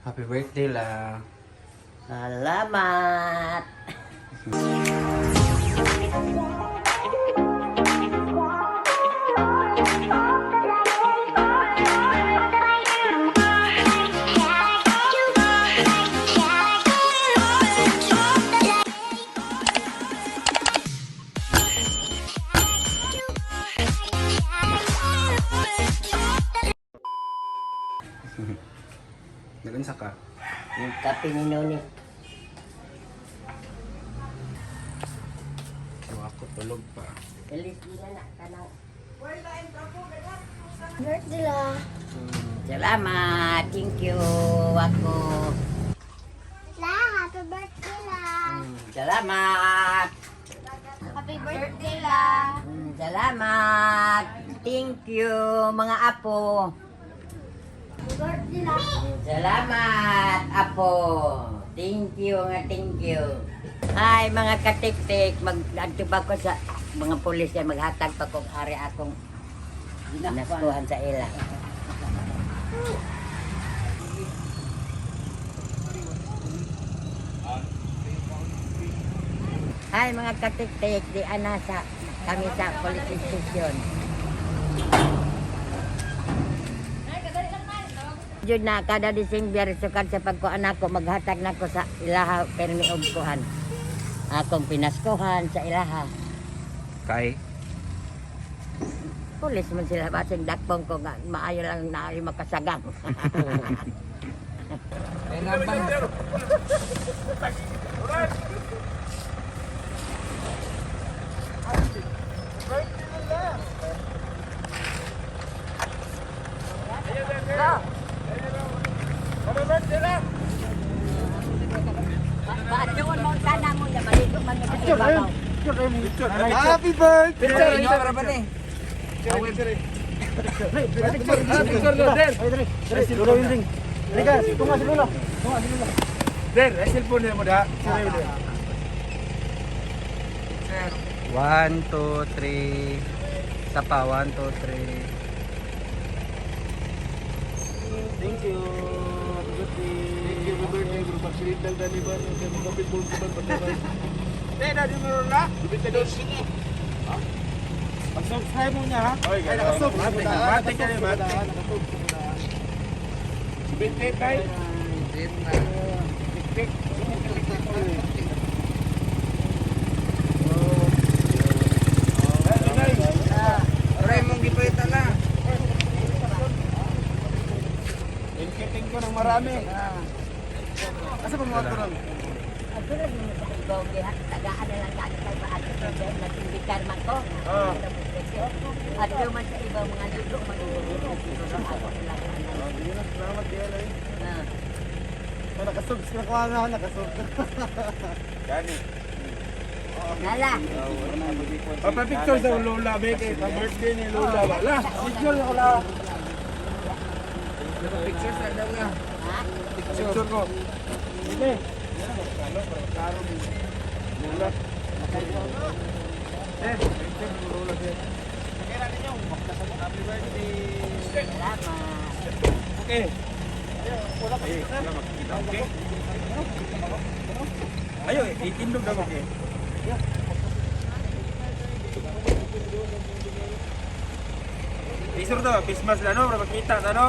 Happy birthday la. Salamat. Nagansa ka. Yung kape ni Noni. So ako tulog pa. Kalis nila na kanang. Birthday la. Salamat. Thank you. Ako. La, happy birthday la. Salamat. Happy birthday la. Salamat. Thank you, mga apo. Happy birthday la. Salamat, apo. Thank you nga, thank you. Hi, mga katik-tik. Mag-antubag ko sa mga pulis yan. Maghatag pa kung ari akong naskuhan sa ila. Hi, mga katik-tik. Di ana sa kami sa police station. Jud na kada December sukad sa pagkuan ako maghatag nako sa ilaha permi og kuan. Akong pinaskuhan sa ilaha. Kay Pulis man sila basing dakpong ko nga maayo lang na ay makasagang. ay nabang. Baadyon mo sana mo na maligo man sa ibabaw. Happy birthday. Picture para ba ni? One, two, three. Isa pa, 1, 2, 3. Thank you. Thank you, happy birthday. Guru Paksirintal Dani ba? Kaya mga pitbull ko ba? Hindi, dali mo na. Ibig ka doon. Pag-subscribe mo niya ha? Okay, gano'n. Nakasubscribe. Mati ka rin, mati. Binti tayo. Tik-tik. Aray mong gipita na. Inkiting ko ng marami. Asa ba mga kurang? Ako lang yung sa ibaw kaya tagaan na lang kami kay maato sa natindikar man ko. At yung man sa ibaw mga luto man ako lang. Salamat yan ay. Nakasubscribe ko nga, nakasubscribe. Gani. Nala. Papapicture sa Lola, Beke. Pa-birthday ni Lola. Wala, picture ako lang. Picture sa daw nga. Ha? Picture ko. Sige. Lola. Picture ko Lola. Kaya ninyo, happy birthday. Salamat. Okay. Wala pa kita. Okay. Ayo, itindog daw okay. Isur to, Christmas na no, para makita na no.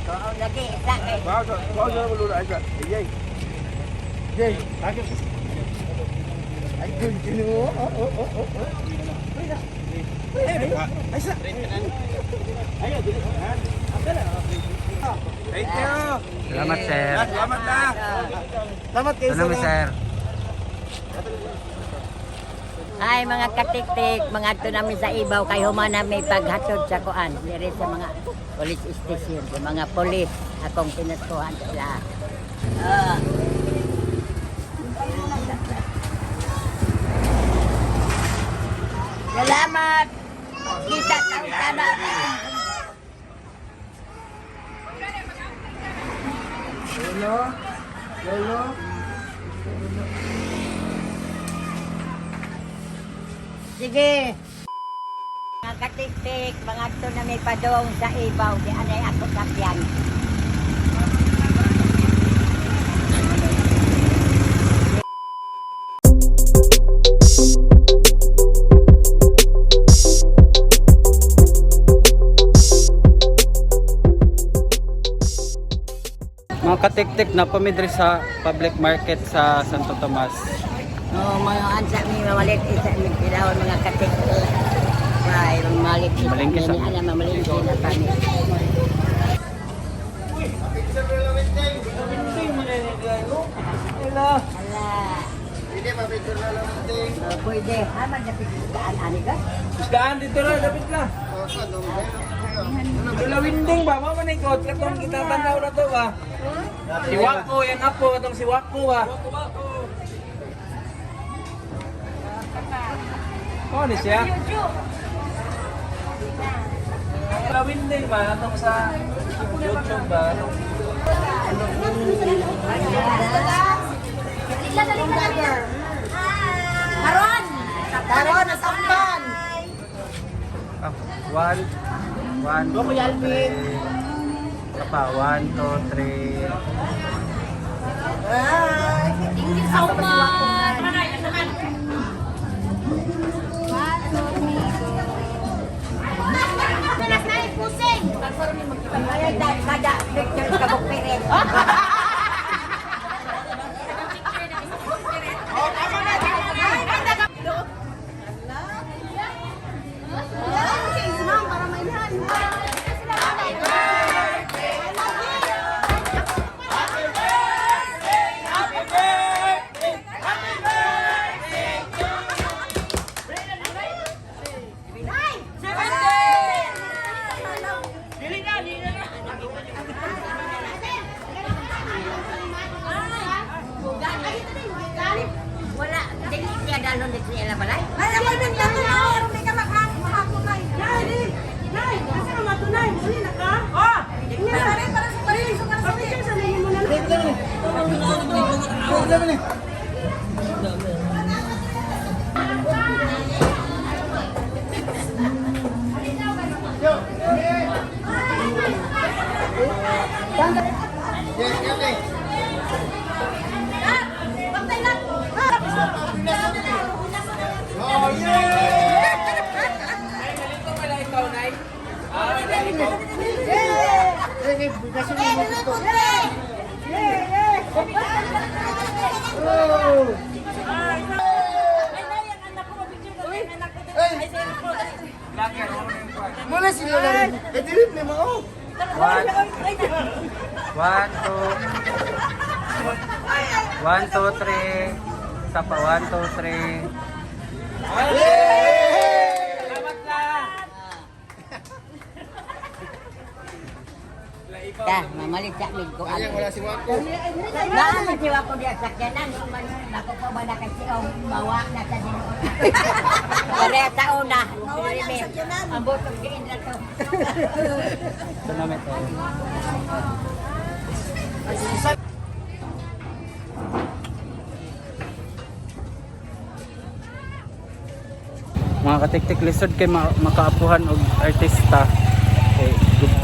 Oo, lagi isa kay. Bawa sa lulu aja. Yey. Yey, lagi. Ay, kuno. Ay, sa. Ayo, dili. Thank you. Salamat, sir. Salamat na. Salamat kayo, Salamat, sir. Ay mga katik-tik, mga ato namin sa ibaw kay humana may paghatod sa kuan. Diri sa mga police station, sa mga polis akong pinaskuhan sa lahat. Salamat. Kita tayo sana. Lolo. Sige. Mga katik-tik, mga ato na may padong sa ibaw, di anay ako sakyan. Mga katiktik na pamidri sa public market sa Santo Tomas. Mga ansa mi mamalit isa mi pinawon mga katik. Ay, mamalit Malingki sa- Ani ana mamalingki na kami. Ala. Hindi, mapicture na lang natin. Pwede. Haman na pagkaan ani ka? Isdaan dito na, dapat ka. Lulawinding ba? Mama na ikot. Katong kita tanaw na to ba? Si Wako, yan apo. Katong si Wako ba? Oh, ni siya? Lulawinding ba? Katong sa YouTube ba? Karon na sampan. Ah, one, Boko Yalvin. Isa pa, 1, 2, 3. Thank you so much. Pinas na pusing. Ay, kada picture ka bukpirin. Wala, dili siya dalon dito sa balay. Ay, ako din yan na. May ka makakunay. Nay, nay, kasi ka matunay. Muli na ka? Oh! Hindi na rin, para sa parin. So, para sa picture, sabihin mo na lang. Mula sila lang. Eh, dilip ni mo. 1, 2, 1, 2, 3. Isa pa, 1, 2, 3. Salamat lang! Ta, mamalit sa amin ko. Ayan, wala si Wako. Naman si Wako diya sakyanan. Bako pa ba na kasi bawa na sa dino. Kaya sa una. Ang botong diin na to. Ito namin to. Mga katiktik lisod kay makaapuhan og artista. Eh,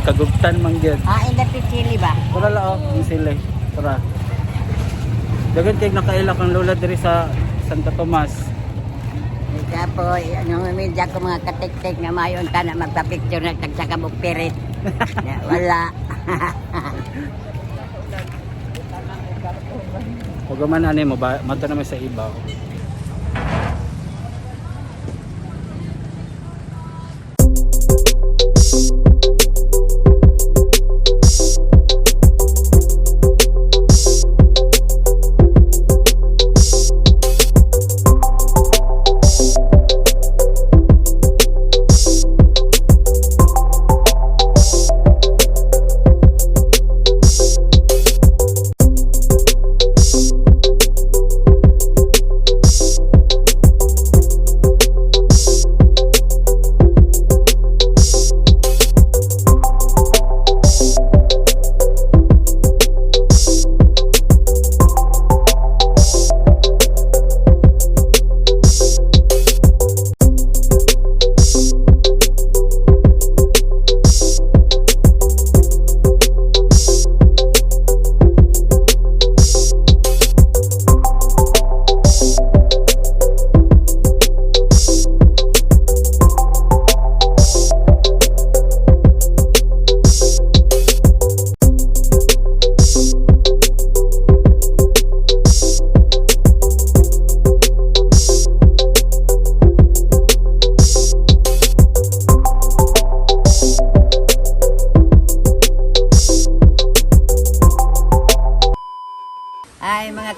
kagubtan man gyud. In the Pichili ba? Tara la ang sila. Tara. Dagan kay nakaila kang lola diri sa Santo Tomas. Kaya po, anong media ko mga katik-tik nga mayon ka na magpa-picture na tagsakabog pirit. Wala. Huwag man ani mo ba mato naman sa ibaw.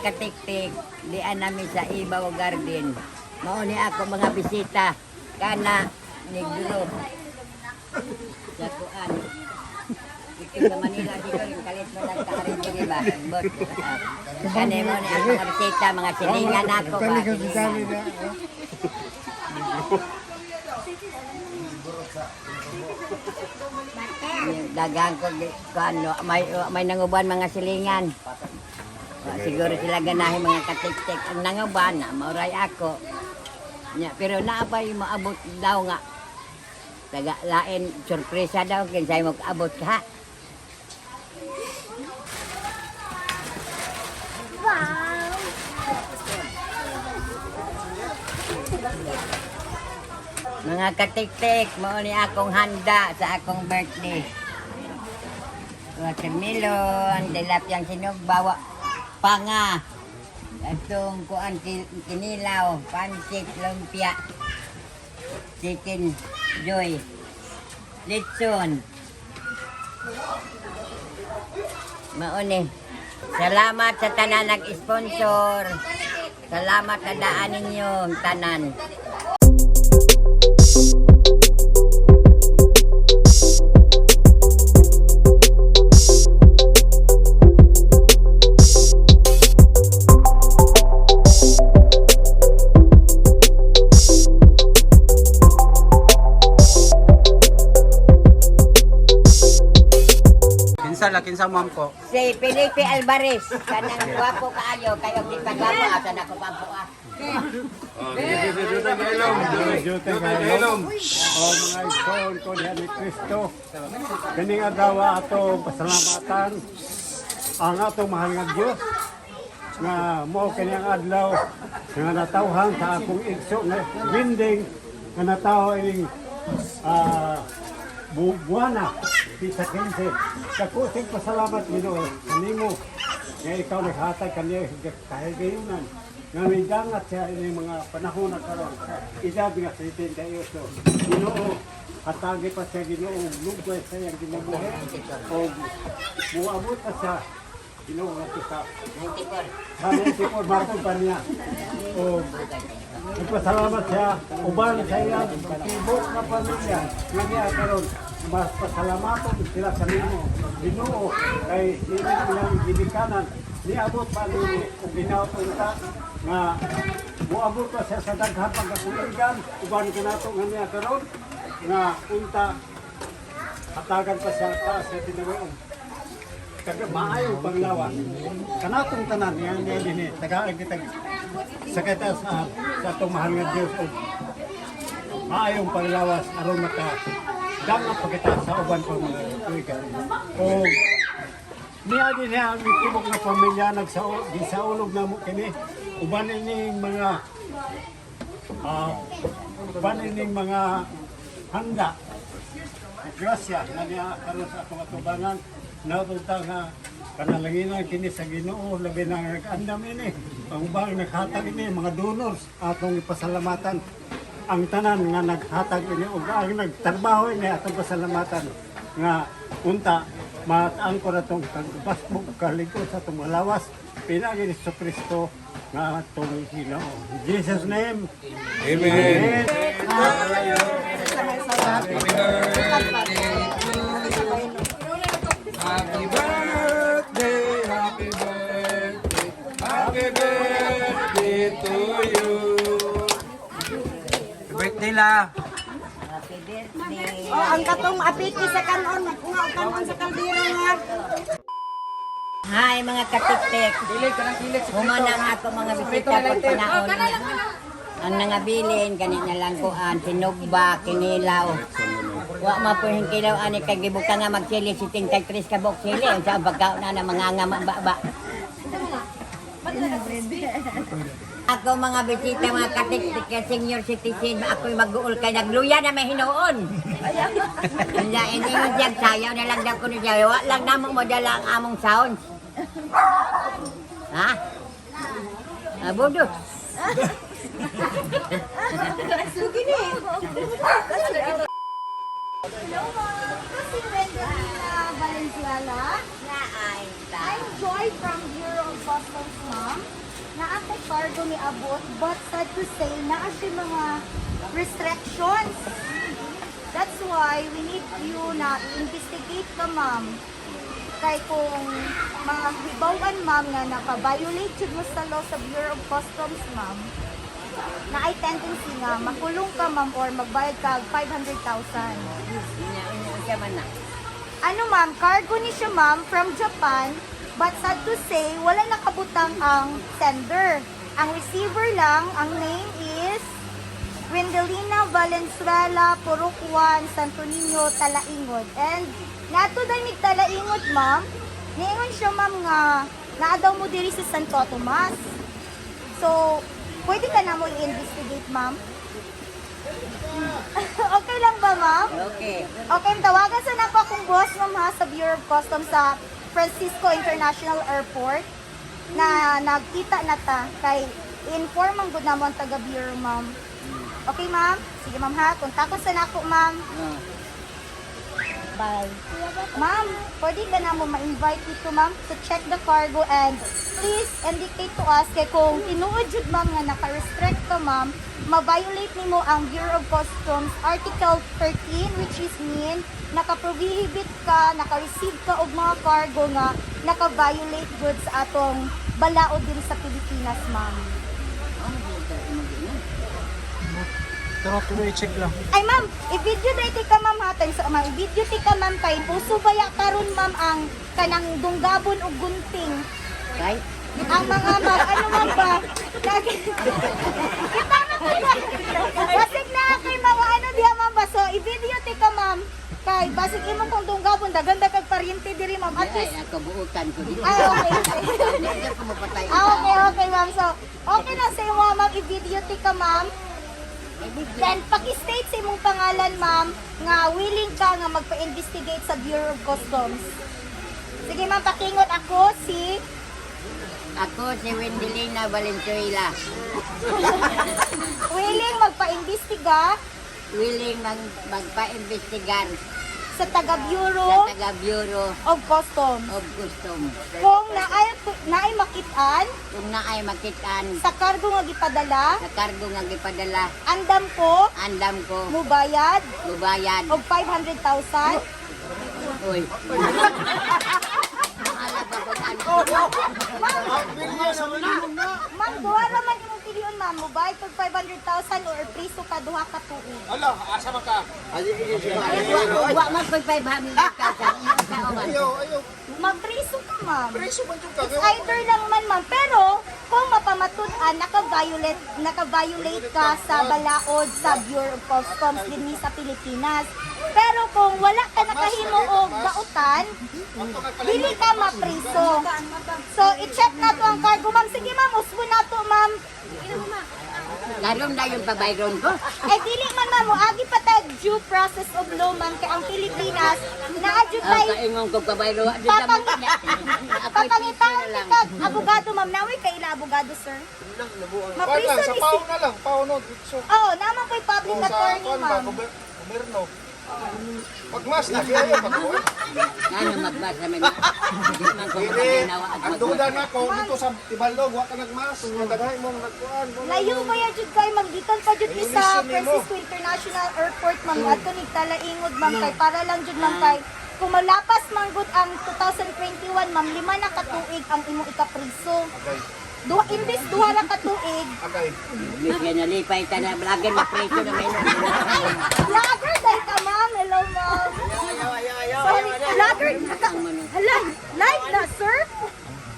katiktik, dian namin sa Ibaw Garden. Mauni ako mga bisita, kana Negro. Sa kuan. Dito sa Manila, dito rin kalit mo lang kaarin din iba. But, kani mo ni ang mga bisita, mga silingan ako ba? Silingan. Dagang ko, ano, may nanguban mga silingan. Siguro sila ganahin mga katik-tik. Ang nanguban na, mauray ako. Pero naabay maabot daw nga. Taga lain, sorpresa daw, kinsay mo kaabot ka. Mga katik-tik, mauni akong handa sa akong birthday. Watermelon, tilapiyang sinog, bawa panga. Itong kuan kinilaw, pancit, lumpia, chicken joy, lechon. Mauni. Salamat sa tanan nag-sponsor. Salamat na daan ninyo tanan. Kinsa ma'am ko. Si Felipe Alvarez, kanang gwapo kaayo, kayo di pa gwapo, asan ako gwapo ah. O mga igsoon ko diha ni Kristo. Kaning adlaw ato pasalamatan ang atong mahal nga Dios nga mao kini ang adlaw nga natawhan sa akong igso nga binding nga natawo ining buwana sa 15. Kakusing pasalamat Ginoo kanimo nga ikaw naghatag kaniya kahigayunan nga may dangat siya ining mga panahon na karon. Edad nga 78. Ginoo hatagi pa siya Ginoo lugay sa iyang ginabuhi o muabot pa siya Ginoo nga kita. Sa 94 matod pa niya. O nagpasalamat siya uban sa iyang tibok na pamilya nga niya karon. Mas pasalamaton sila sa nimo Ginoo kay dili ilang gibikanan niabot pa ni og ginapunta nga moabot pa siya sa daghan pagkatuligan uban kanato nga niya karon nga unta hatagan pa siya sa tinawon kag maayo panglawan kanatong tanan nga dinhi tagaan kita sa kita sa atong mahal nga Dios og maayong panglawas aron maka danga pagkita sa uban ko mga tuigan. O niya din niya ang tibok na pamilya nagsaulog na mo kini uban ining mga handa. Grasya na niya karon sa atong atubangan napunta nga kanalanginan kini sa Ginoo labi na nag-andam ini. Ang ubang naghatag ini mga donors atong ipasalamatan. Ang tanan nga naghatag ini ug ang nagtrabaho ini atong pasalamatan nga unta mataan ko na itong pagbasbog kaligod sa itong malawas pinagi ni Kristo nga atong Ginoo. In Jesus' name, Amen. Happy birthday, happy birthday, happy birthday to you. Birthday la. Happy birthday. Oh, ang katong apiki sa kanon, magkunga kanon sa kaldero nga. Hi mga katiktik. Humanang ako mga bisita pag panahon. Ang nangabilin, kanina lang kuan, sinugba, kinilaw. Wa mapuhin kilaw, ani kagibuka nga magsili, siting kay Chris kabok sili. Sa pagkaon na mga ngama. Ako mga bisita, mga katiktik, senior citizen, ako'y mag-uul kay nagluya na may hinuon. Kaya hindi mo dyan, sayaw na lang daw ko niya. Wa lang namang madala ang among sounds. Ha? Abudot. Sugi ni. Si Brenda Valenzuela. Na ay ta. Joy from Bureau of Customs, ma'am. Naa kay cargo ni abot, but sad to say, naa siya mga restrictions. That's why we need you na investigate ka, ma'am. Kay kung mga hibawan, ma'am, nga naka-violate yun mo sa law sa Bureau of Customs, ma'am, na ay tendency nga, makulong ka, ma'am, or magbayad ka 500,000. Siya man na. Ano, ma'am, cargo ni siya, ma'am, from Japan, but sad to say, wala nakabutang ang sender. Ang receiver lang, ang name is Wendelina Valenzuela, Purukuan, Santo Niño, Talaingod. And nato dahil mig Talaingod, ma'am, niingon siya, ma'am, nga naa daw mo diri sa Santo Tomas. So, pwede ka na mo i-investigate, ma'am? Okay lang ba, ma'am? Okay. Okay, tawagan sa nako akong boss, ma'am, ha, sa Bureau of Customs sa Francisco International Airport na nagkita na ta kay inform ang good namon taga Bureau, ma'am. Okay, ma'am? Sige, ma'am, ha? Kontak ko sa nako, ma'am. Bye. Ma'am, pwede ka na mo ma-invite dito, ma'am, to check the cargo and please indicate to us kay kung tinuod jud, ma'am, nga naka-restrict ka, ma'am, ma-violate nimo ang Bureau of Customs Article 13, which is mean naka-prohibit ka, naka-receive ka og mga cargo nga naka-violate jud sa atong balaod din sa Pilipinas, ma'am. Pero tuloy check lang. Ay, ma'am, i-video dito ka, ma'am, hatay sa ma'am. I-video ti ka, ma'am, kay puso baya karon, ma'am, ang kanang dunggabon o gunting. Kay? Ang mga ma'am, ano, ma'am, ba? Kita na ko na. Basig na kay mga ano diya, ma'am, ba? So, i-video ti ka, ma'am. Kay, basig imo kong dunggabon, daganda kag paryente diri, ma'am. At least, Ay, ako buutan ko dito. ay, okay. Hindi ko mapatay. Okay, ma'am. So, okay na sa iyo, ma'am, i-video ti ka, ma'am. Then, paki-state sa imong pangalan, ma'am, nga willing ka nga magpa-investigate sa Bureau of Customs. Sige, ma'am, pakingot ako si... Ako si Wendelina Valenzuela. willing magpa-imbestiga Willing magpa-investigar sa taga-Bureau sa taga-Bureau of Customs. of Customs. Kung naay makitaan Kung naay makitaan sa kargo nga gipadala, sa kargo nga gipadala, andam ko, andam ko mubayad lubayad. og 500,000. Uy. Mahala ba kung ano? Ma'am, duha raman imong piliyon, ma'am. Mubayad og 500,000 or priso ka duha ka tuig. Ala, asa man ka? Wa man pag 500,000. Ayaw. Magpriso ka, ma'am. Preso man yung It's either lang man, ma'am. Pero, kung mapamatud-an, naka-violate ka sa balaod sa Bureau of Customs din sa Pilipinas. Pero kung wala ka nakahimo og gautan, dili ka mapriso. So, i-check na to ang cargo, ma'am. Sige, ma'am, usbo na to, ma'am. Larom na yung pabayron ko. Eh, dili man, ma'am. Agi pa tag due process of law, ma'am. Kaya ang Pilipinas, na-adjud tayo Kaingon ko pabayro. papangitang ka, abogado, ma'am. Naway ka ila abogado, sir. Mapriso Sa ni pao si... na lang, pao no. So, Oo, naman ko'y public attorney, ma'am. gobyerno. Pagmas na kaya pagkuhan. Ano magbasa man. Hindi man ko makakinawa at Ang duda na ko dito sa Tibaldog, wa ka nagmas. Daghay mong nagkuhan. Layo ba yan, Jud, kay magdikan pa, Jud, isa Francisco International Airport, ma'am. Ato ni Talaingod, ma'am, kay para lang, Jud, ma'am, kay kung malapas manggod ang 2021, ma'am, 5 na katuig ang imo ikapriso. Imbis duha na katuig. Agay. Kaya nalipay ka na. Vlogger na preso na may Vlogger dahil ka, ma'am. Hello, ma'am. Sorry, vlogger. Hala, live na, sir.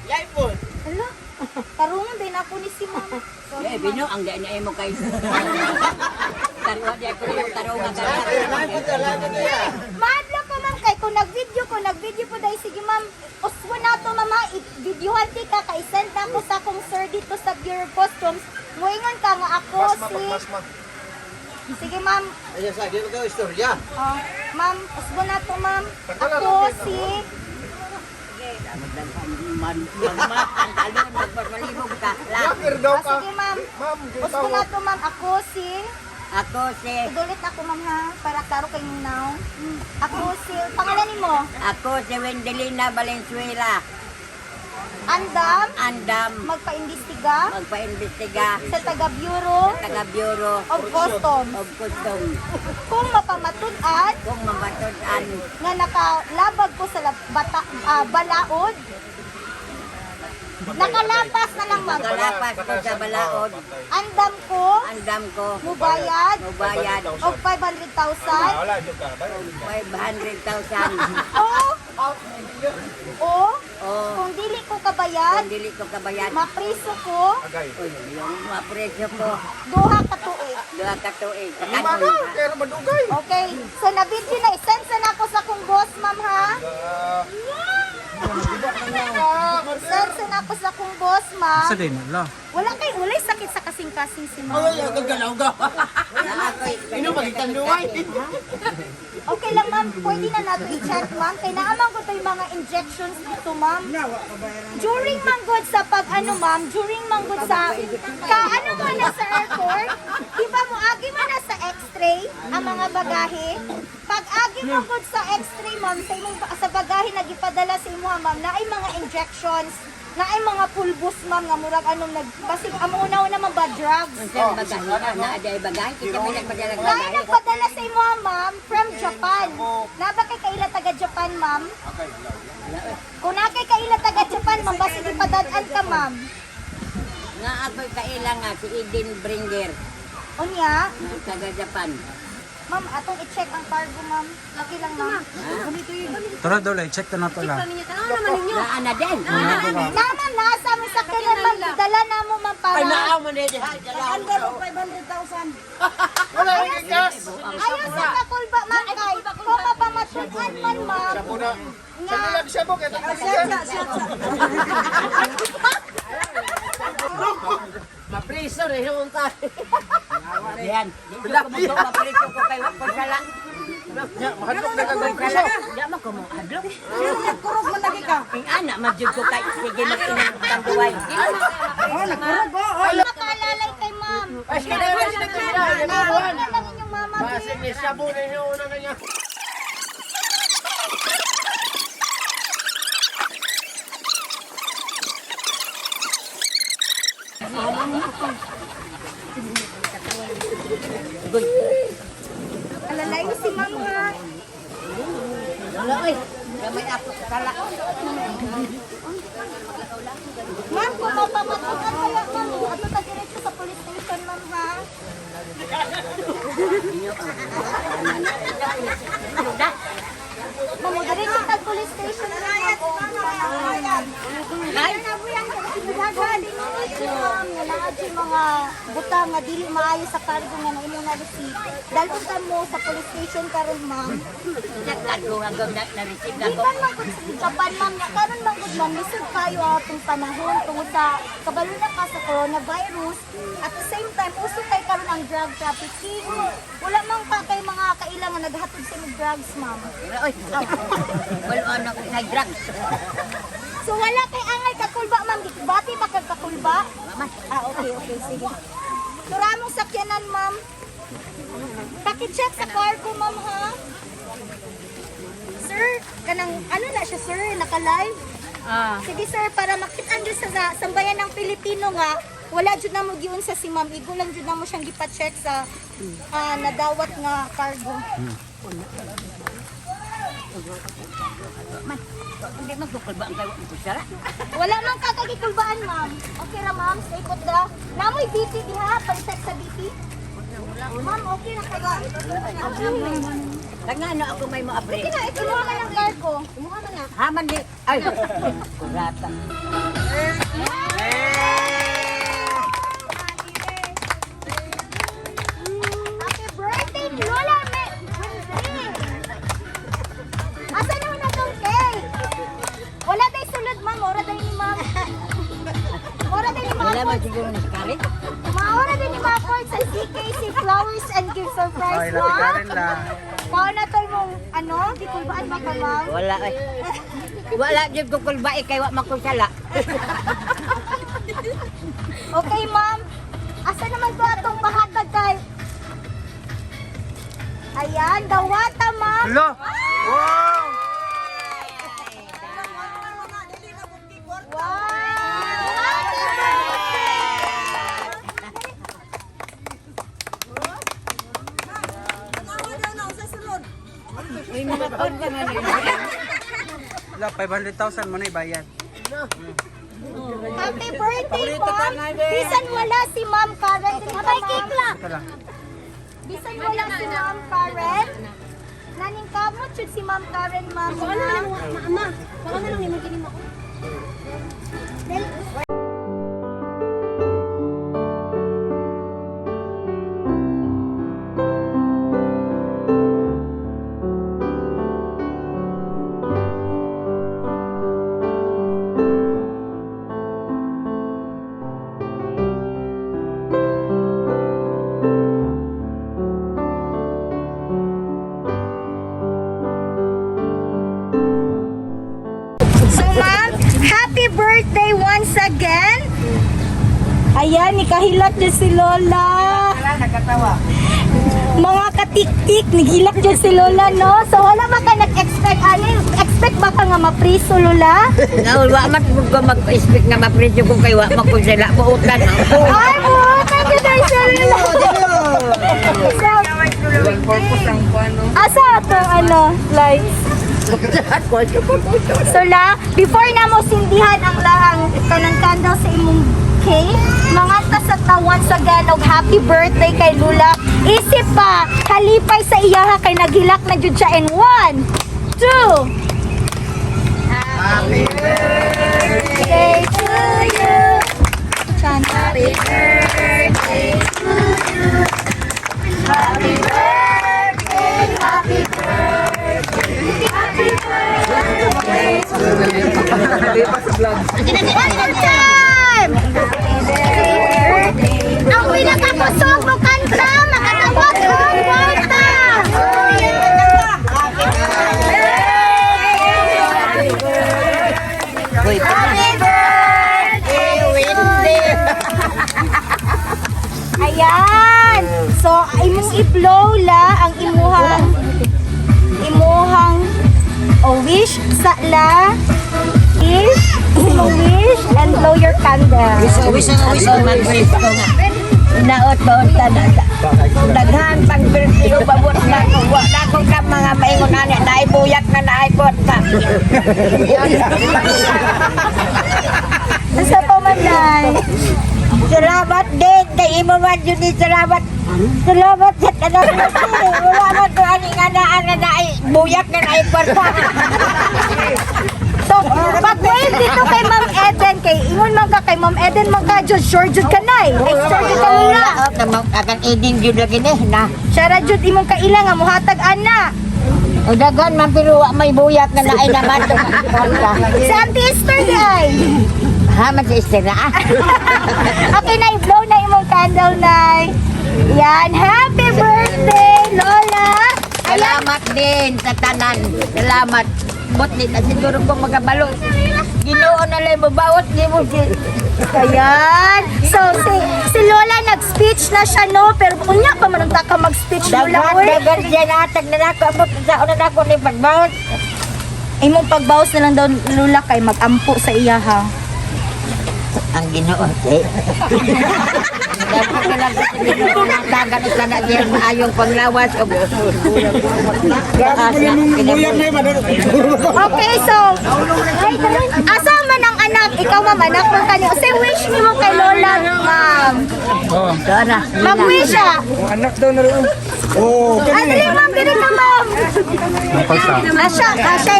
Live po. Hala, tarungan din ako ni si ma'am. Sorry, Eh, Bino, ang daan niya mo kay... Tarwa di ako yung tarungan ka. Maadla ko, ma'am, kay kung nag-video po dahil, sige, ma'am, uswa na to, mama, i-videohan ti ka, kay-send na ako sa akong sir dito sa Bureau of Customs. Muingon ka nga ako Pagmas. Sige, ma'am. Ayan sa, di ba kayo istorya? Ma'am, uswa na to, ma'am. Ako si... Magmat ang talon, magpamalibog ka. Vlogger daw ka. Sige, ma'am. Ma'am, Uswa na to, ma'am. Ako si... Ako si... Ulit ako, ma'am, ha? Para klaro kayo now. Ako si... Pangalan mo? Ako si Wendelina Valenzuela. andam, magpaimbestiga magpaimbestiga sa taga-Bureau taga-Bureau of Customs of Customs kung mapamatud-an kung mamatud-an nga nakalabag ko sa balaod. Nakalapas na lang ma'am. kalapas ko sa balaod, Andam ko andam ko mubayad mubayad og 500,000 500,000 o o kung dili ko kabayad kung dili ko kabayad mapriso ko yung mapresyo ko duha ka tuig. 2 ka tuig Pero madugay. Okay, so na-video na i-send sa nako sa kong boss ma'am ha. Send sa nako sa kong boss ma'am. Sa din, wala. Walay sakit sa kasing-kasing si ma'am. Okay lang ma'am, pwede na nato i-chat ma'am. Kaya naamang ko yung mga injections dito ma'am. During manggod sa during manggod sa, ano mo na sa airport, di ba mo agi mo na sa x-ray ang mga bagahe? Pag agi mo gud sa x-ray ma'am, sa bagahe na gipadala sa imo ma'am, na ay mga injections, na ay mga pulbos ma'am, nga murag basig amunaw naman ba drugs? Ang bagay na aday bagay kita may nagpadala ng Na ay bagay nagpadala sa imo ma'am from Japan. Na ba kay kaila taga Japan ma'am? Kung na kay kaila taga Japan ma'am, basig ipadadaan ka ma'am. nga ako'y kailang nga si Eden Bringer Unya, taga Japan. ma'am, atong i-check ang cargo ma'am. Okay lang ma'am. Tara daw lang, check na to lang. Naan na din. Naman nasa mo sa kailan ma'am, dala na mo ma'am para. Ayaw sa kakulba ma'am kay. Kung mapamatunan man ma'am. Nga. Siya mo kaya Mapriso rin yung tayo. Yan. Dito ko mo mapriso ko kay Wakon Sala. mahadlok na kang Sala. Di mo ko mo adlok. Kurog man lagi ka. Ang ana madyod ko kay sige mag-inang kang duway. Makalalay kay ma'am. Nawag na lang inyong mama. Sige, siya mo na yung una na niya. Alalayo si ma'am ha. Wala oy. Gamay ako sa Sala. Ma'am, kung mapamatunan kaya ma'am, ato tagiretso sa police station ma'am ha. Ma'am, diretso sa police station na ma'am. Kaya na po yan, sinagagawa din mo ma'am. Nga lahat yung mga butang nga dili maayo sa cargo nga na imong na-receive. Dalhutan mo sa police station karon ma'am. Nagtad ko hanggang na-receive na Di ko. man magod sa Japan ma'am, nga karon man gud ma'am, lisod kayo atong panahon tungod sa kabalo na ka sa coronavirus. At the same time, uso kay karon ang drug trafficking. Wala man pa kay mga kailangan naghatod sa mga drugs ma'am. Oy. Wala ano ko sa drugs. So wala kay angay kakulba ma'am, bati pa kag kakulba. Mama. Okay, sige. Turamong sakyanan ma'am. Paki-check sa cargo ma'am ha. Sir, kanang ano na siya sir, naka-live? Sige sir, para makita nyo sa sambayan ng Pilipino nga, wala jud na mo giun sa si ma'am. Igo lang jud na mo siyang gipa-check sa nadawat nga cargo. Man, hindi magkukulba ang kay Wakon Sala. Wala man kakagikulbaan ma'am. Okay ra ma'am, stay put da. Namoy BP diha, pag-check sa BP. Ma'am, okay na kayo. Kaya ano ako may mo-upgrade. Sige na, ikinuha ka ng cargo. Kumuha ka na. Haman di. Ay. Kurata. Happy birthday, Lola Me! Asa naman na tong cake? Wala day sulod, ma'am. Ora day ni ma'am. Ora day ni Wala ma'am. man siguro na karit. Maora din ni ma'am sa CKC Flowers and Gift Surprise, Ay, ma'am. latikarin lang. Kao na to mong, di kulbaan ba ka, ma'am? Wala ay. Wala jud ko kulba kay Wakon Sala. Okay, ma'am. Asa naman to atong pahatag kay? Ayan, dawata, ma'am. Hello! Wow! Wow! Wala, 500,000 mo na ibayad. Happy birthday, Ma'am! Bisan wala si Ma'am Karen. Abay, cake lang! Ito lang. Bisan wala si Ma'am Karen. Naning kamot yun si Ma'am Karen, Ma'am. Ama, baka na lang yung maginim ako. So, Ma'am, happy birthday once again. Ayan, ikahilat dyan si Lola. Mga katik-tik, nagilak dyan si Lola, no? So, wala ba ka nag-expect? Ano, expect ba ka nga mapriso, Lola? Wa man ko mag-speak nga mapresyo ko kay wa man ko sila buutan. Ay, mo! Thank you, guys, Lola. Asa itong ano, lights? So la, before na mo sindihan ang lahang kanang candle sa imong cake, mga ta sa tawan sa ganog, happy birthday kay Lula. Isip pa, halipay sa iyaha kay naghilak na jud siya in 1, 2. Happy birthday to you. Happy birthday to you. Happy birthday, happy birthday. Happy birthday to you. Time! Ang pinakakusog mo kanta, makatawag ko ang kwarta! Happy birthday, Wendy! Ayan! So, imong i-blow la ang imuhang wish sa la wish and blow your candle. Wish na mag-wish ko nga. Naot baon ta na. Daghan pang birthday ko babot na ko. Wa na ko ka mga maingon ani na ibuyak na naipot pa. Sa pamanay. Salamat din kay imo man jud ni salamat. Salamat sa tanan mo. Wala man ko ani nga na ay buyak na naipot pa. So, pag-wave dito kay Ma'am Eden, kay ingon man ka kay Ma'am Eden, man ka jud sure jud ka nay. Extra jud ka nila. Akan edin jud lagi ni na. Syara jud imong kaila nga mohatag ana. O dagan man pero wa may buyak na naay naman. Si Auntie Esther day. Ha man si Esther ah. Okay na, blow na imong candle nay. Yan, happy birthday, Lola. Salamat din sa tanan. Salamat. Bot ni ta siguro ko magabalo. Ginoo na lang mo bawat di mo si. Ayan. So, si Lola nag-speech na siya, no? Pero unya pa man ka mag-speech, Lola. Dagan siya natag na nako abot sa una nako ni pagbawat. Imong pagbawas na lang daw, Lola, kay mag-ampo sa iya, ha? Ang Ginoo eh. Dapat ka lang sa Ginoo dagan sa na diya maayong panglawas og Okay, so, asa man ang anak? Ikaw, ma'am, anak mo kanyo. Say wish ni mo kay Lola, ma'am. Oh. Dara. Mag-wish siya. Anak daw na rin. Dili, ma'am, dili ka, ma'am. Asya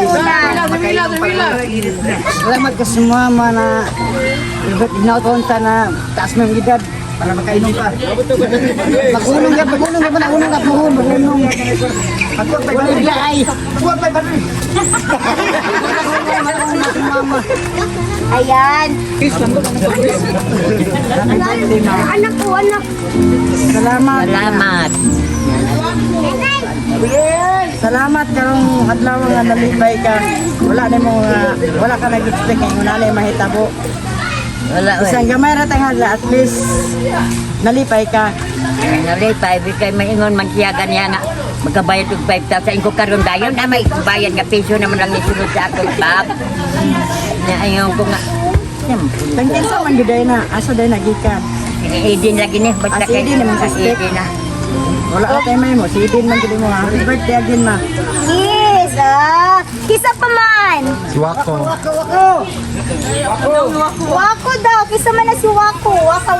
yung una. Salamat ka sa mama na ginautonta na taas mo yung edad para makainom ka. Magulong ka pa magulong. Pagkuha pa ibalik ay. Ayan. Anak ko, anak. Salamat. Salamat. Salamat karong adlaw nga nalipay ka. Wala ka nag-expect kay unalay mahitabo. Wala Isang gamay ra tanghala at least nalipay ka. Nalipay kay maingon man siya ganyan na magkabayad og 5,000 ko karon dayon na may bayad nga piso naman lang isunod sa akong bab. Na ayon ko nga. Tangkin sa man giday na asa day nagikan. Idin lagi ni basta Si Idin naman sa step. Idin na. Wala ka tayo may mo. Si Idin man gili mo. Happy birthday again ma. Yes, kisa pa man. Wako. Wako daw. Kisa man na si Wako. Waka.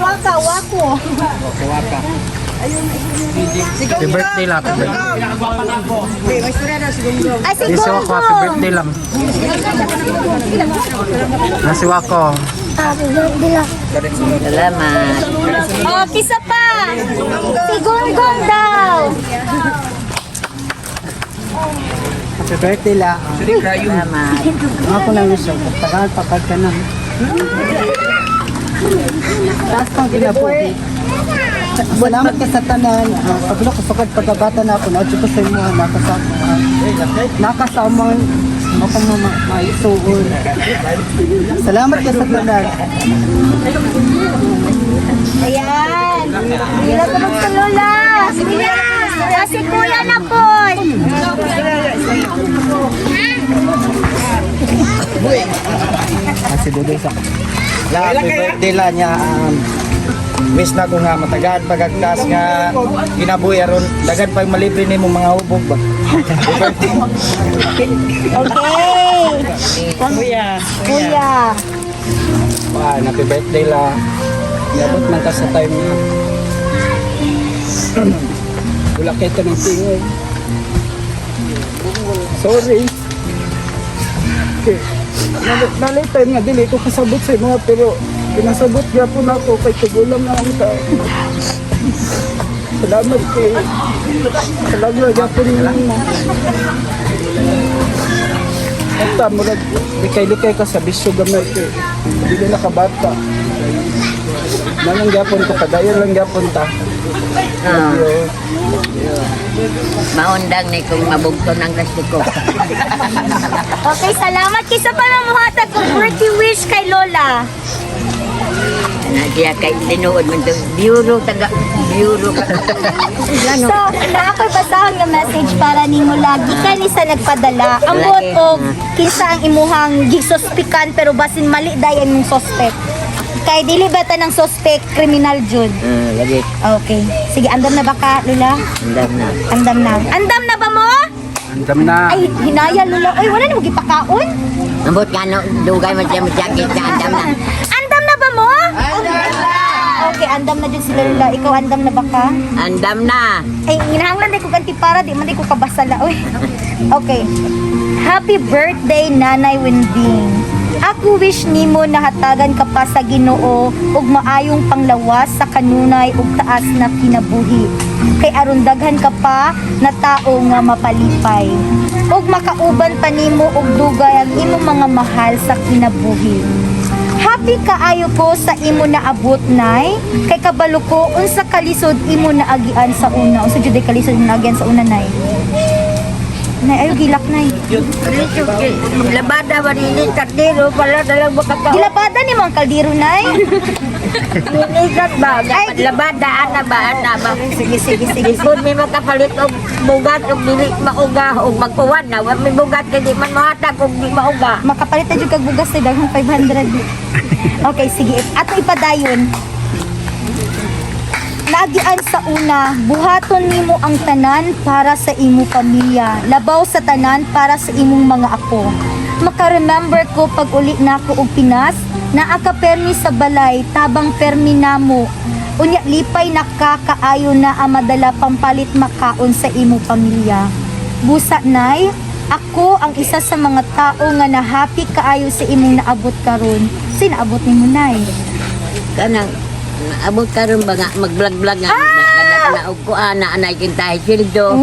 Happy birthday lang. Ay, si This Wako, happy Gonggong. birthday lang. Si Wako. Salamat. Oh, kisa pa. Si Gonggong daw. Happy birthday la. Salamat. Ako lang gusto. Tagal pagkad ka na. Taas pang kinabuhi. Salamat ka sa tanan. Paglo ko sukad pagkabata na ako. Naudyo ko sa imo. Nakasamang ako maisuon. Salamat ka sa tanan. Ayan. Bila ko magsalula. Si Kuya na po. Si Dudoy sa happy birthday la niya. Wish na ko nga matagaan pagagtas nga kinabuhi aron dagan pag malibre nimo mga hubog ba. Happy birthday. Okay. Kuya. Wow, happy birthday la. Yabot man ka sa time niya. Wala kayo ito ng tingoy. Sorry. Nalitay nga, dili ko kasabot sa mga pero pinasabot gyapon ako kay tugulang na ang tao. Salamat kay salamat gyapon mo. Ata mo likay-likay ka sa bisyo gamay kay dili na kabata. Nanang gyapon ko kadayon lang gyapon ta. Maundang ni kung mabugto ng plastiko. Okay, salamat. Kisa pa lang muhatag kong birthday wish kay Lola. Diya kay tinuod mo ito. Bureau. So, na ako'y basahon nga message para nimo lagi kani sa nagpadala. Ang Lagi. buot og kinsa ang imuhang gisuspikan pero basin mali dayon yung suspect. Kay dili ba ta ng suspect criminal jud. Lagi. Okay. Sige, andam na ba ka, Lola? Andam na. Andam na. Andam na ba mo? Andam na. Ay, hinaya, Lola. Oy, wala na mo gipakaon. Ambot ka no, dugay mo siya masyakit sa andam na. Andam na ba mo? Okay, andam na dyan si Lola. Ikaw, andam na ba ka? Andam na. Ay, hinahanglan din ko ganti para, di man di ko kabasala. Uy. Okay. Happy birthday, Nanay Winding. Ako wish nimo na hatagan ka pa sa Ginoo ug maayong panglawas sa kanunay ug taas na kinabuhi. Kay aron daghan ka pa na tao nga mapalipay. Ug makauban pa nimo og dugay ang imong mga mahal sa kinabuhi. Happy kaayo ko sa imo na abot nay. Kay kabalo ko unsa kalisod imo na agian sa una. Unsa jud ay kalisod mo na agian sa una nay? Nay, ayo gilak nay. Labada ba nini kardero pala dalang makaka. Gilabada ni mong kaldero nay. Ninigat ba? Ay, Labada ana ba? Sige. Kung may makapalit og bugat og dili mauga og magkuwan na, wa may bugat kay di man mahatag og di mauga. Makapalit na jud kag bugas sa daghang 500. Okay, sige. Ato ipadayon. Nagian sa una, buhaton nimo ang tanan para sa imo pamilya, labaw sa tanan para sa imong mga apo. Maka-remember ko pag uli nako og Pinas, naa ka permi sa balay, tabang permi namo. Unya lipay nakakaayo na ang madala pampalit makaon sa imo pamilya. Busa nay, ako ang isa sa mga tao nga na happy kaayo sa imong naabot karon. Sinaabot nimo nay? Kanang abot karon ba nga mag-vlog nga na og kuan na anay kintahi sildo.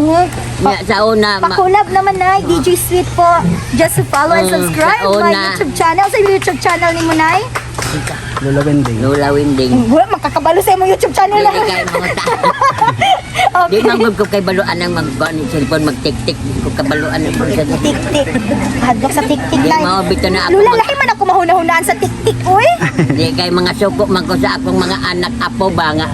Nya sa una Pakulab naman nay, DJ Sweet po. Just to follow and subscribe sa my una. YouTube channel. Sa YouTube channel ni mo nay. Lola Wending. Lola Winding. Wala, makakabalo sa imong YouTube channel Dili na. kay mga ta. Di Okay. man ko kay baluan ang mag-kuan cellphone mag-tik-tik ko kabaluan ang sa Tik-tik. Hadlok sa tik-tik Di nay. mao bito na ako. Lula, lahi man ako mahuna-hunaan sa tik-tik, uy. Di kay mga suko man ko sa akong mga anak apo ba nga.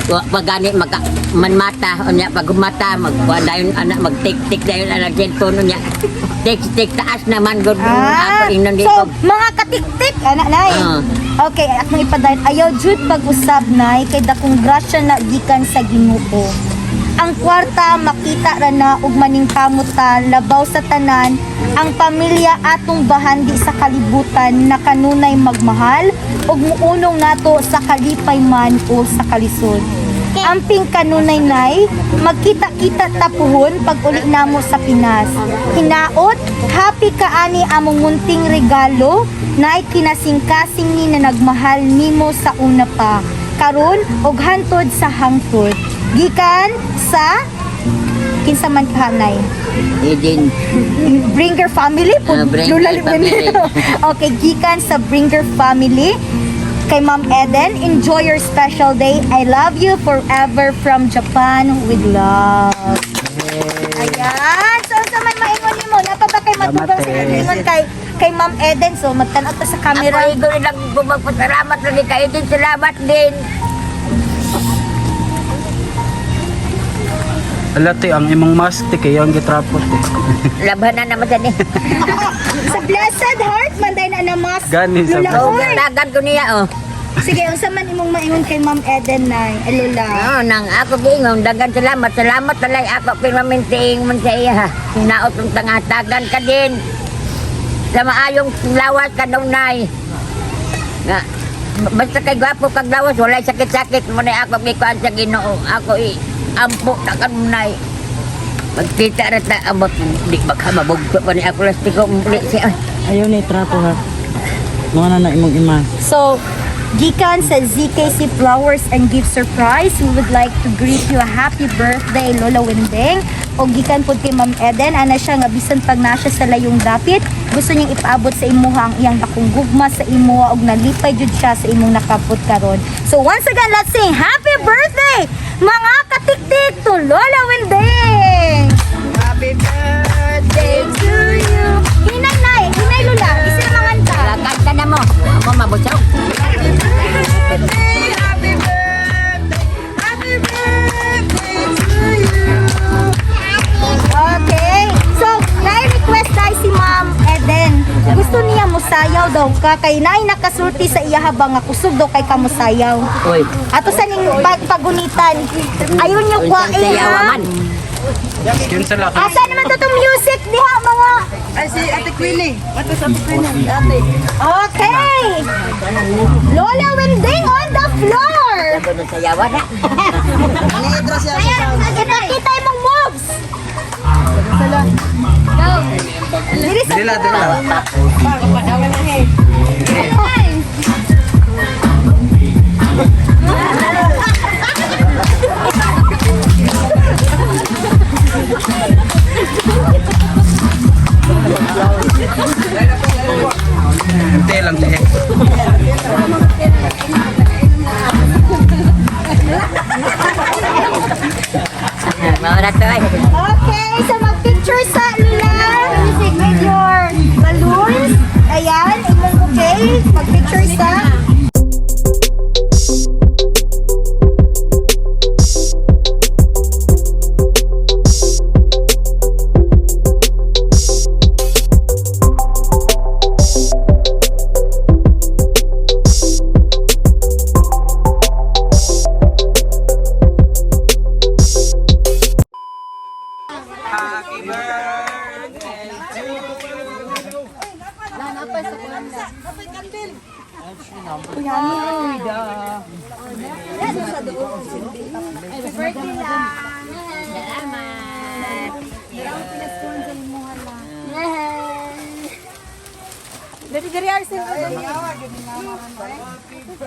Pag gani maka manmata unya pag mata magkuan dayon anak mag-tik-tik dayon anak cellphone unya. Tik-tik taas naman gud ako inon di So, ko. mga katik-tik, anak nay. Okay, akong ipadayon. Ayaw jud pag-usab nay kay dakong grasya na gikan sa Ginoo. ang kwarta makita ra na ug maning kamutan labaw sa tanan ang pamilya atong bahandi sa kalibutan na kanunay magmahal ug muunong nato sa kalipay man o sa kalisod. Amping kanunay nay, magkita-kita tapuhon pag uli namo sa Pinas. Hinaot, happy kaani among munting regalo na kinasing-kasing ni na nagmahal nimo sa una pa. Karon og hantod sa hangtod. Gikan sa kinsa man kanay. Eden. Bringer family po. Bringer family. Okay, gikan sa Bringer family. Kay Ma'am Eden, enjoy your special day. I love you forever from Japan with love. Ayan. So, sa man maingon nimo, napa ba kay matugang sa ingon kay Ma'am Eden. So, magtan-aw ta sa camera. Ako igo lang magpasalamat lang kay Eden. Salamat din. Alati ang imong mask ti kay ang gitrapot eh. Labanan naman sa ni. Sa Blessed Heart, manday na na mas. Gani sa Lula, Oh, oy. dagan ko niya oh. Sige, unsa man imong maingon kay Ma'am Eden na Lula. Oh, nang ako giingon, dagan salamat. Salamat talay ako pinaminting man sa iya. Ha. Hinaot ng tangatagan ka din. Sa maayong lawas ka nunay. Nga, basta kay gwapo kag lawas, walay sakit-sakit mo na ako gikuan sa Ginoo. Ako ampo na kanunay. Magkita ra ta abot di baka mabugto pa ni ako lastiko muli siya. Ayaw ni trapo ha. Mga na imong ima. So, gikan sa ZKC Flowers and Gift Surprise, we would like to greet you a happy birthday, Lola Winding. O gikan po kay Ma'am Eden, ana siya nga bisan pag na siya sa layong dapit, gusto niyang ipaabot sa imuha ang iyang dakong gugma sa imuha og nalipay jud siya sa imong nakapot karon. So once again, let's sing happy birthday mga katiktik to Lola Winding. Happy birthday to you. Hinay nay, hinay Lola, isa manganta. Kanta na mo. Ako mabutsaw. Okay. So, nai-request tayo si Ma'am Eden. Gusto niya musayaw daw ka. Kay nai nakasulti sa iya habang kusog daw kay kamusayaw. Oy. Ato sa ning pagunitan. Ayun yung Unsang kwae sayawa ha. man. Yun sa laki. Asa naman to tong music diha mga. Ay, si Ate Queenie. Ate sa Ate Queenie. Ate. Okay. Lola Winding on the floor. Ako na sayawa na. Ayan, kita imong moves. Go. Dili sa Dila. Ay. Hintay lang tihe. Mawala to ay. Okay, so mag-picture sa Lula with your balloons. Ayan, imong okay. Mag-picture sa...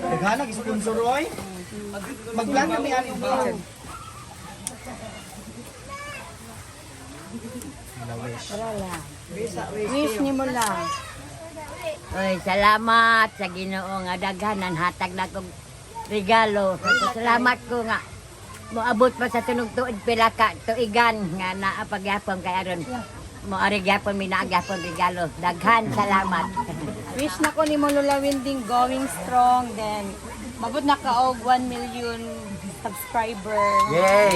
Naghanag sponsor oy. Mag-plan kami ani og Wish ni mo lang. Oy, salamat sa Ginoo nga daghanan hatag na kong regalo. Salamat ko nga moabot pa sa tunog tuig pila ka tuigan nga naa pagyapon kay aron mo ari gyapon minagyapon regalo. Daghan salamat. Wish na ko ni mo Lola Winding going strong. Then, mabot na ka og 1 million subscriber. Yay!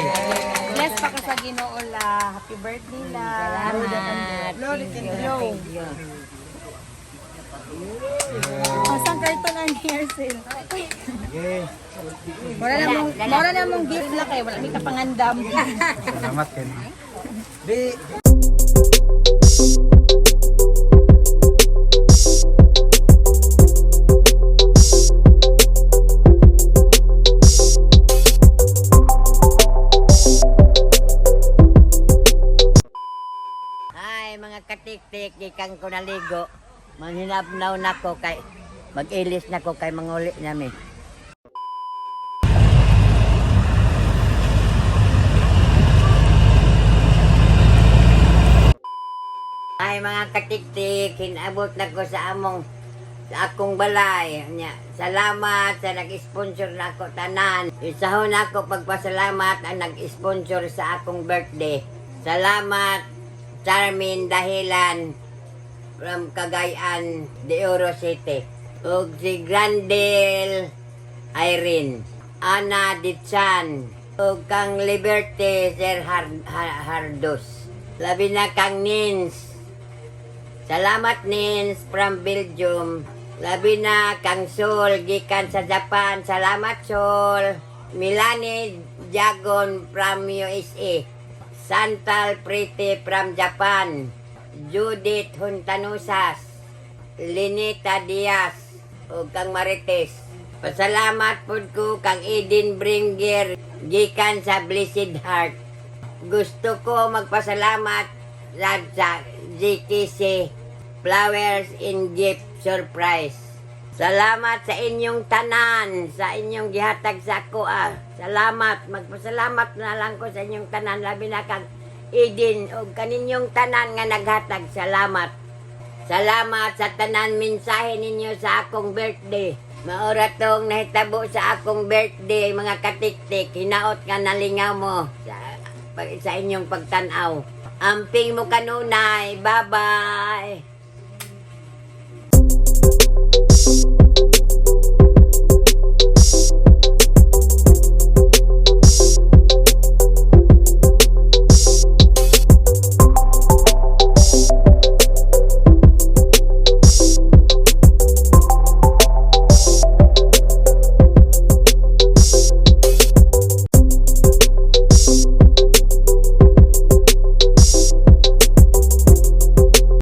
Bless pa ka sa Ginoo la. Happy birthday la. Salamat. Thank you. Thank you. Asang karton ang hair sale. Okay. Mora na mong gift na kayo. Wala may kapangandam. Salamat kayo. Di, Hi mga katik-tik, gikan ko naligo. Manghinabnaw na ko kay mag-ilis na ko kay manguli nami. Ay mga katik-tik, hinabot na ko sa akong balay. Nya, salamat sa nag-sponsor na ako tanan. Isahon ako pagpasalamat ang nag-sponsor sa akong birthday. Salamat Charmin Dahilan from Cagayan de Oro City. Ug si Grandel Irene, Ana Ditsan, ug kang Liberty Sir Hardos. Labi na kang Nins. Salamat Nins from Belgium. Labi na kang Sol gikan sa Japan. Salamat Sol. Milani Jagon from USA. Santal Priti from Japan. Judith Huntanusas. Linita Diaz. O kang Marites. Pasalamat po ko kang Eden Bringer. Gikan sa Blessed Heart. Gusto ko magpasalamat sa GTC Flowers in Gift Surprise. Salamat sa inyong tanan, sa inyong gihatag sa ako. Salamat, magpasalamat na lang ko sa inyong tanan, labi na kang Eden o kaninyong tanan nga naghatag. Salamat. Salamat sa tanan mensahe ninyo sa akong birthday. Maura tong nahitabo sa akong birthday, mga katik-tik. Hinaot nga nalingaw mo sa inyong pagtanaw. Amping mo kanunay. Bye-bye.